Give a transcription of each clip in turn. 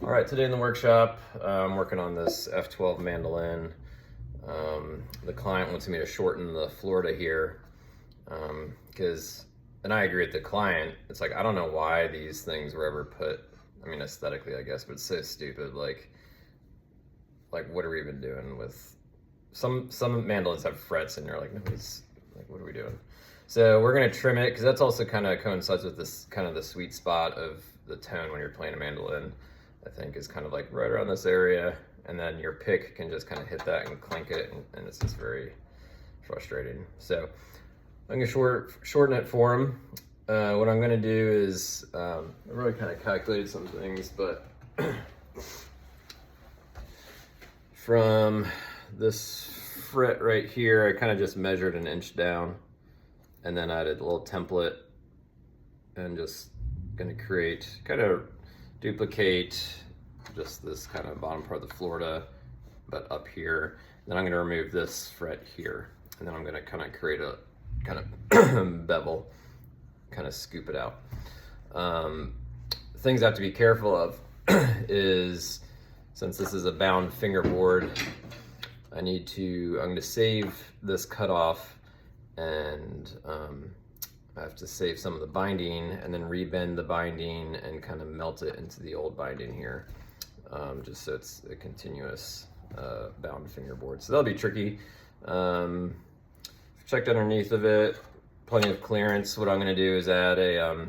All right, today in the workshop, I'm working on this F-12 mandolin. The client wants me to shorten the Florida here and I agree with the client. It's like, I don't know why these things were ever put, I mean, aesthetically, I guess, but it's so stupid. Like what are we even doing with, some mandolins have frets and you're like, nobody's, like, what are we doing? So we're gonna trim it, because that's also kind of coincides with this kind of the sweet spot of the tone when you're playing a mandolin. I think is kind of like right around this area, and then your pick can just kind of hit that and clink it, and it's just very frustrating. So I'm gonna shorten it for him. What I'm gonna do is, I really kind of calculated some things, but from this fret right here, I kind of just measured an inch down, and then I added a little template, and just gonna kind of duplicate just this kind of bottom part of the Florida, but up here. Then I'm gonna remove this fret here, and then I'm gonna kind of create a kind of bevel, kind of scoop it out. Things I have to be careful of is, since this is a bound fingerboard, I'm gonna save this cutoff, and I have to save some of the binding and then rebend the binding and kind of melt it into the old binding here, just so it's a continuous bound fingerboard. So that'll be tricky. Checked underneath of it, plenty of clearance. What I'm gonna do is add a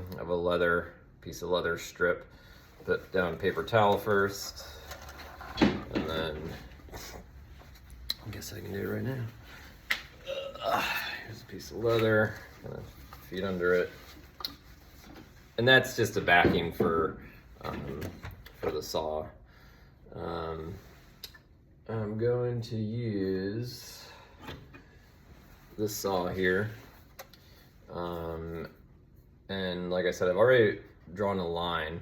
piece of leather strip, put down paper towel first, and then I guess I can do it right now. Here's a piece of leather, kind of feet under it, and that's just a backing for the saw. I'm going to use this saw here, and like I said, I've already drawn a line,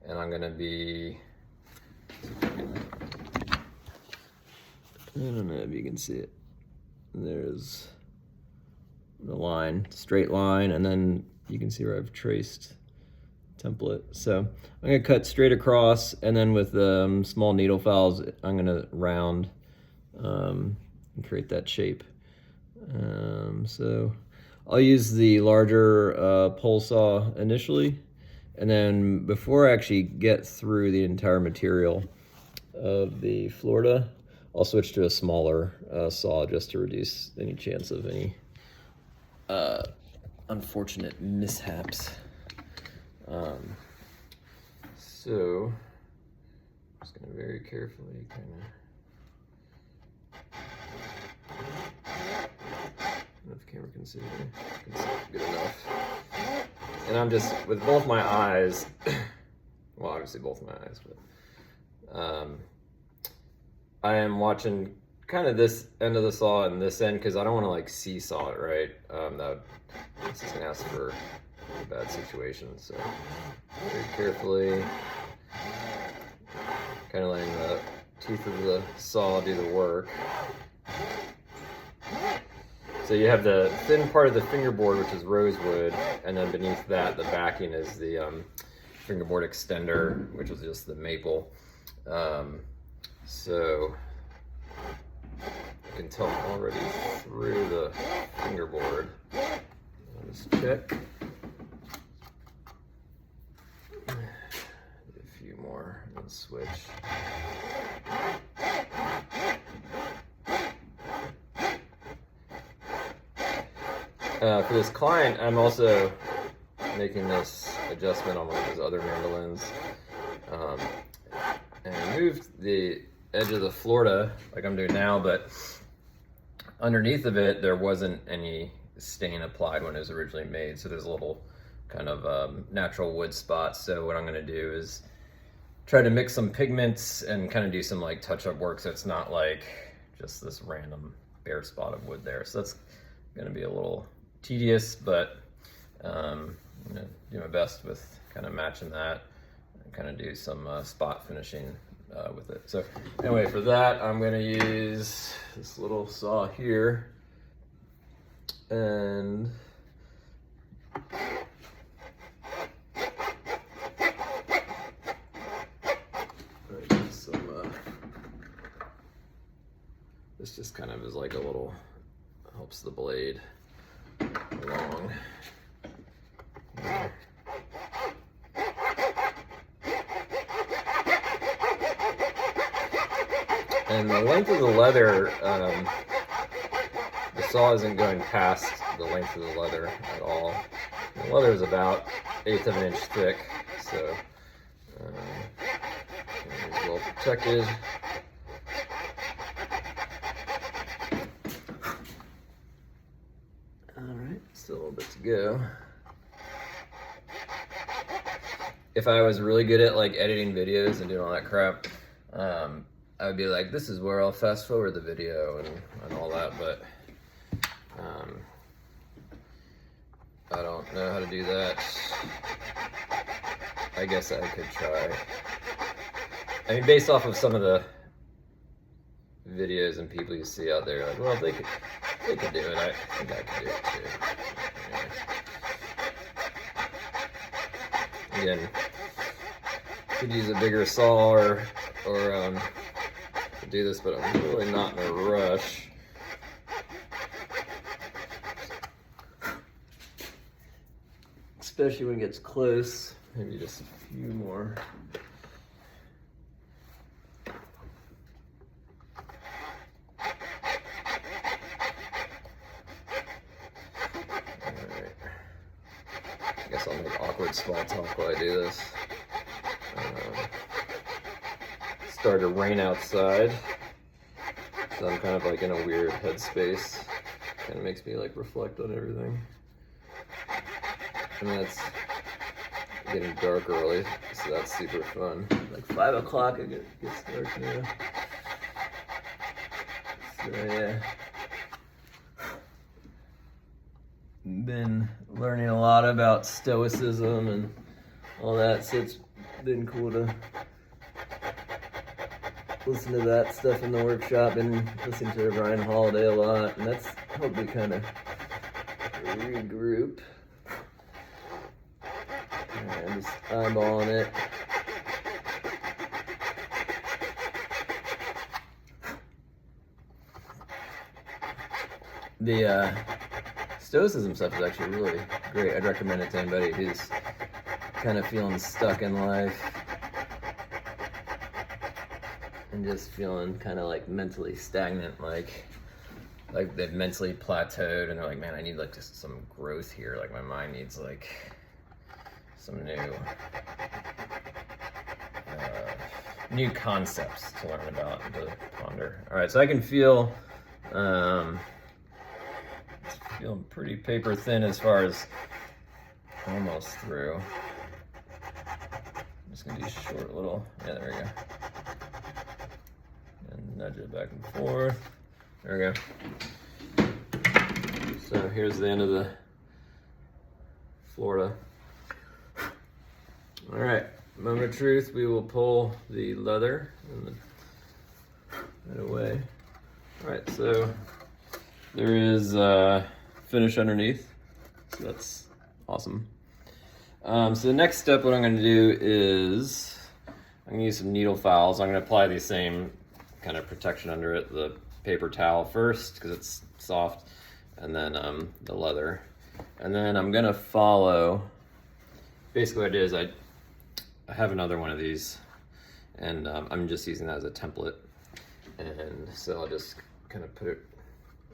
and I'm gonna be, I don't know if you can see it, there's the line, straight line, and then you can see where I've traced template. So I'm gonna cut straight across, and then with small needle files, I'm gonna round and create that shape. So I'll use the larger pole saw initially, and then before I actually get through the entire material of the Florida, I'll switch to a smaller saw just to reduce any chance of any unfortunate mishaps. So I'm just gonna very carefully kind of, I don't know if the camera can see it good enough. And I'm just, with both my eyes, well, obviously both my eyes, but I am watching kind of this end of the saw and this end, because I don't want to like seesaw it, right? This is gonna ask for a bad situation. So very carefully, kind of letting the teeth of the saw do the work. So you have the thin part of the fingerboard, which is rosewood, and then beneath that, the backing is the fingerboard extender, which is just the maple. So you can tell I'm already through the fingerboard. Let's check. Do a few more and switch. For this client, I'm also making this adjustment on one of those other mandolins, and I moved the edge of the Florida like I'm doing now, but underneath of it there wasn't any stain applied when it was originally made, so there's a little kind of natural wood spots. So what I'm going to do is try to mix some pigments and kind of do some like touch-up work, so it's not like just this random bare spot of wood there. So that's going to be a little tedious, but I'm going to do my best with kind of matching that and kind of do some spot finishing with it. So anyway, for that, I'm going to use this little saw here, and This just kind of is like a little, helps the blade along. And the length of the leather, the saw isn't going past the length of the leather at all. The leather is about 1/8 of an inch thick, so it's well protected. Alright, still a little bit to go. If I was really good at like editing videos and doing all that crap, I would be like, this is where I'll fast forward the video and all that, but I don't know how to do that. I guess I could try. I mean, based off of some of the videos and people you see out there, like, well, if they could do it, I think I could do it too. Yeah. Again, could use a bigger saw or do this, but I'm really not in a rush. Especially when it gets close. Maybe just a few more. Alright. I guess I'll make awkward small talk while I do this. Started to rain outside, so I'm kind of like in a weird headspace. Kind of makes me like reflect on everything. And it's getting dark early, so that's super fun. Like 5 o'clock it gets dark now. So yeah. Been learning a lot about stoicism and all that, so it's been cool to listen to that stuff in the workshop and listen to Ryan Holiday a lot, and that's helped me kind of regroup. And just eyeballing it. The stoicism stuff is actually really great. I'd recommend it to anybody who's kind of feeling stuck in life and just feeling kind of like mentally stagnant, like they've mentally plateaued, and they're like, man, I need like just some growth here. Like my mind needs like some new concepts to learn about and to ponder. All right, so I can feel it's feeling pretty paper thin as far as almost through. I'm just gonna do short little, yeah, there we go. And nudge it back and forth. There we go. So here's the end of the Florida. All right, moment of truth, we will pull the leather and right away. All right, so there is finish underneath, so that's awesome. So the next step, what I'm gonna do is, I'm gonna use some needle files. I'm gonna apply the same kind of protection under it, the paper towel first, because it's soft, and then the leather. And then I'm gonna follow, basically what I did is I have another one of these, and I'm just using that as a template. And so I'll just kind of put it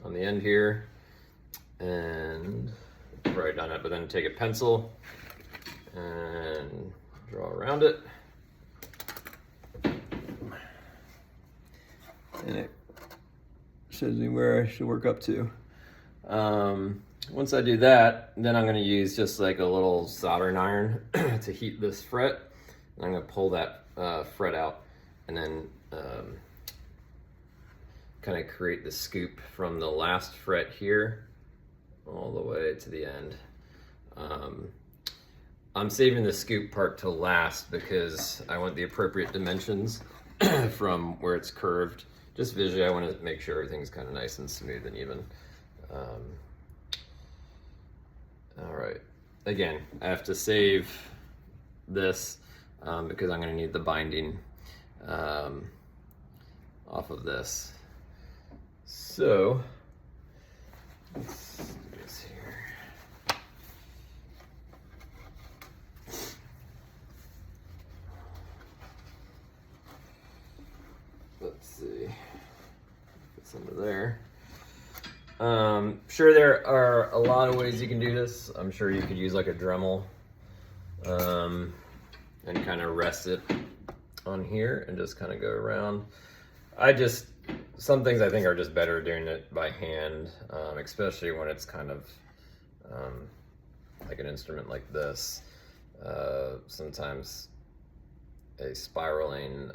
on the end here and write on it, but then take a pencil and draw around it. And it shows me where I should work up to. Once I do that, then I'm going to use just like a little soldering iron to heat this fret. And I'm going to pull that fret out and then kind of create the scoop from the last fret here all the way to the end. I'm saving the scoop part to last because I want the appropriate dimensions from where it's curved. Just visually, I want to make sure everything's kind of nice and smooth and even. All right, again, I have to save this because I'm going to need the binding off of this. So let's do this here. Let's see. It's under there. Sure, there are a lot of ways you can do this. I'm sure you could use like a Dremel and kind of rest it on here and just kind of go around. Some things I think are just better doing it by hand, especially when it's kind of like an instrument like this. Sometimes a spiraling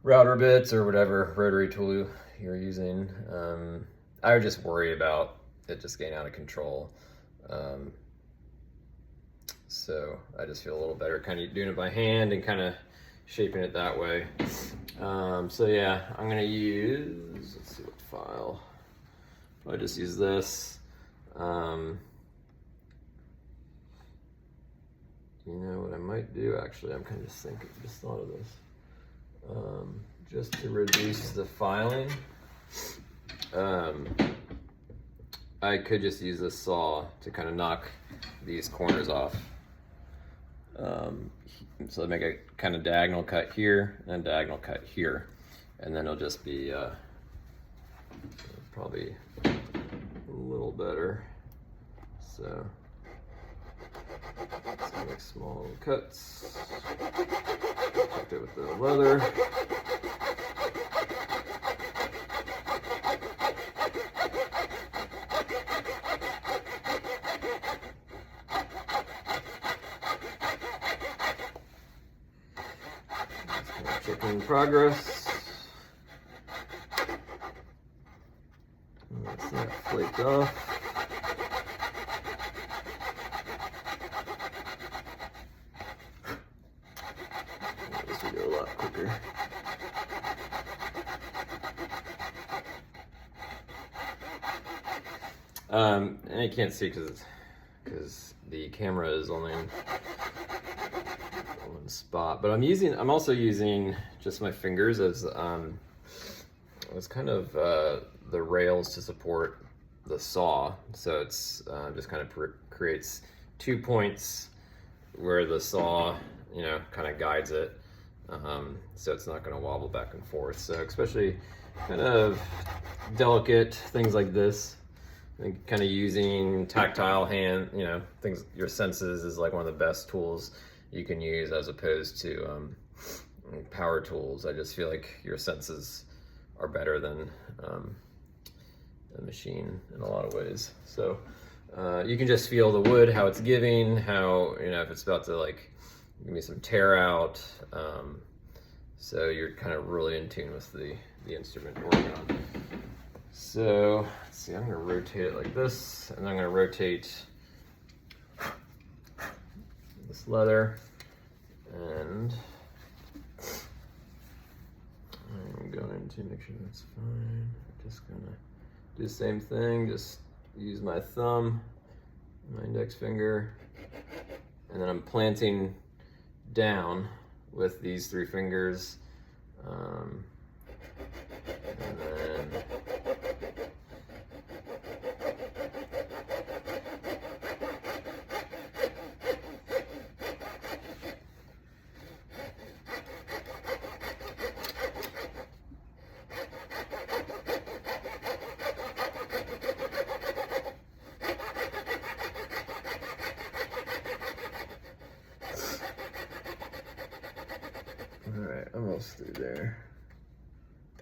router bits or whatever rotary tool you're using, I would just worry about it just getting out of control. So I just feel a little better kind of doing it by hand and kind of shaping it that way. So yeah, I'm gonna use, let's see what file. I just use this. You know what I might do, actually, I'm kind of just thought of this. Just to reduce the filing, I could just use this saw to kind of knock these corners off. So I make a kind of diagonal cut here and a diagonal cut here, and then it'll just be probably a little better. So let's make small little cuts. Protect it with the leather. Checking progress. That's that flaked off. This will go a lot quicker. And you can't see because the camera is only in one spot, but I'm also using just my fingers as kind of the rails to support the saw. So it's just kind of creates 2 points where the saw, you know, kind of guides it, so it's not going to wobble back and forth. So especially kind of delicate things like this, and kind of using tactile hand, you know, things, your senses is like one of the best tools you can use as opposed to power tools. I just feel like your senses are better than the machine in a lot of ways. So you can just feel the wood, how it's giving, how, you know, if it's about to like give me some tear out. So you're kind of really in tune with the instrument you're working on. So let's see, I'm going to rotate it like this, and I'm going to rotate this leather, and I'm going to make sure that's fine. I'm just going to do the same thing, just use my thumb, my index finger, and then I'm planting down with these 3 fingers, and then all right, almost through there.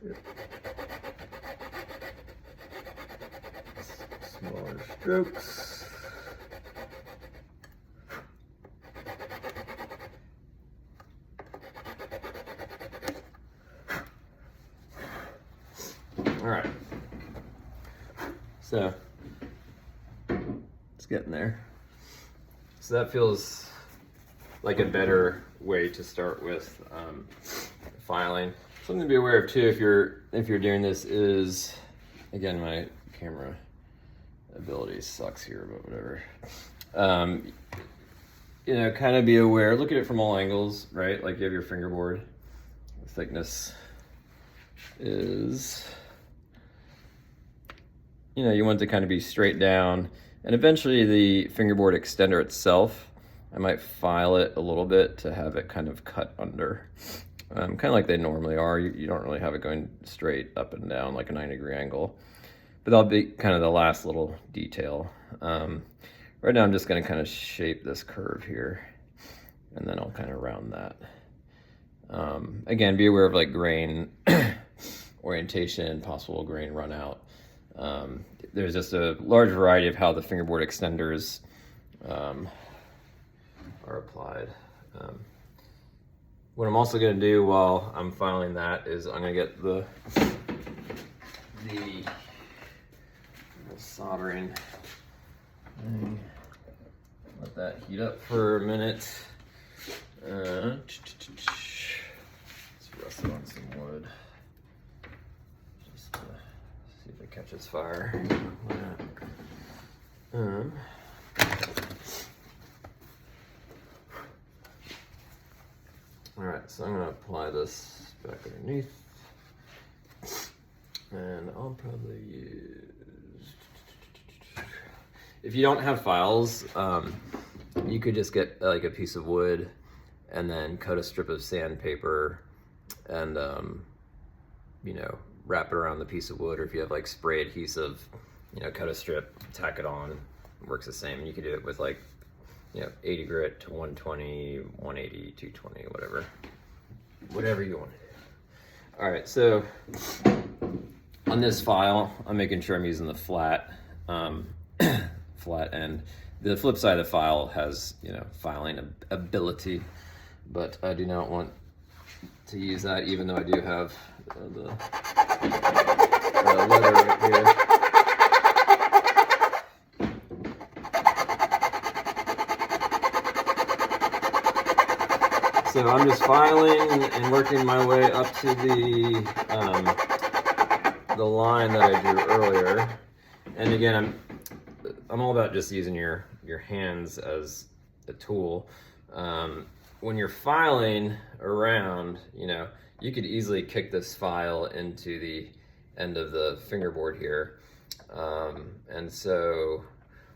Yep. Smaller strokes. All right. So it's getting there. So that feels like a better way to start with filing. Something to be aware of too, if you're doing this, is, again, my camera ability sucks here, but whatever. You know, kind of be aware. Look at it from all angles, right? Like you have your fingerboard, the thickness is, you know, you want it to kind of be straight down, and eventually the fingerboard extender itself, I might file it a little bit to have it kind of cut under, kind of like they normally are. You don't really have it going straight up and down like a 90-degree angle, but that'll be kind of the last little detail. Right now I'm just going to kind of shape this curve here, and then I'll kind of round that. Again, be aware of like grain orientation, possible grain run out. There's just a large variety of how the fingerboard extenders are applied. What I'm also going to do while I'm filing that is I'm going to get the soldering thing. Let that heat up for a minute. Let's rest it on some wood. Just to see if it catches fire. Alright, so I'm going to apply this back underneath. And I'll probably use... If you don't have files, you could just get like a piece of wood and then cut a strip of sandpaper and, you know, wrap it around the piece of wood, or if you have like spray adhesive, you know, cut a strip, tack it on, it works the same. And you could do it with like, you know, 80 grit to 120, 180, 220, whatever you want to do. All right, so on this file, I'm making sure I'm using the flat, flat end. The flip side of the file has, you know, filing ability, but I do not want to use that, even though I do have the leather right here. So I'm just filing and working my way up to the line that I drew earlier. And again, I'm all about just using your hands as a tool. When you're filing around, you know, you could easily kick this file into the end of the fingerboard here. And so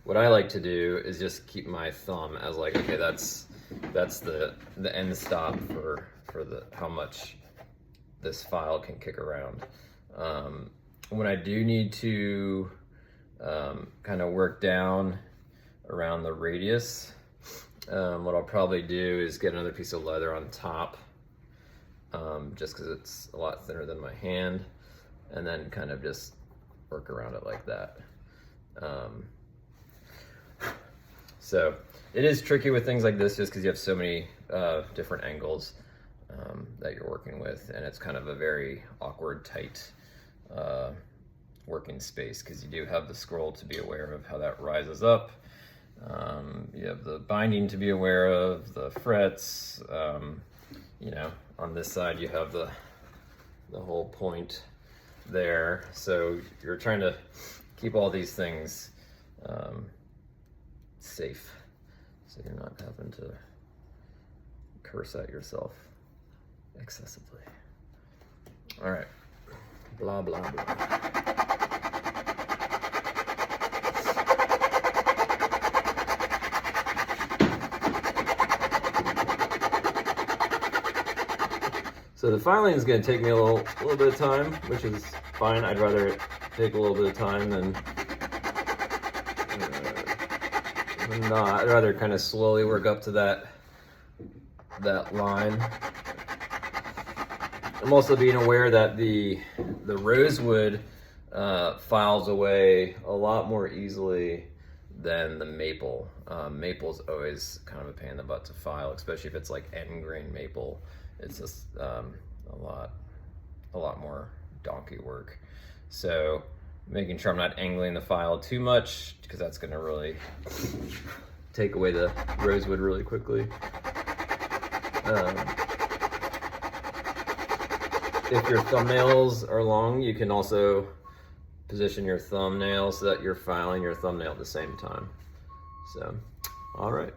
what I like to do is just keep my thumb as like, okay, that's the end stop for how much this file can kick around. When I do need to kind of work down around the radius, what I'll probably do is get another piece of leather on top, just because it's a lot thinner than my hand, and then kind of just work around it like that. So it is tricky with things like this just because you have so many different angles that you're working with, and it's kind of a very awkward, tight working space, because you do have the scroll to be aware of how that rises up. You have the binding to be aware of, the frets. You know, on this side you have the whole point there. So you're trying to keep all these things safe, so you're not having to curse at yourself excessively. All right, blah, blah, blah. So the filing is going to take me a little bit of time, which is fine. I'd rather it take a little bit of time than not. I'd rather kind of slowly work up to that line. I'm also being aware that the rosewood files away a lot more easily than the maple. Maple's always kind of a pain in the butt to file, especially if it's like end grain maple. It's just a lot more donkey work. So making sure I'm not angling the file too much, because that's going to really take away the rosewood really quickly. If your thumbnails are long, you can also position your thumbnail so that you're filing your thumbnail at the same time. So, all right.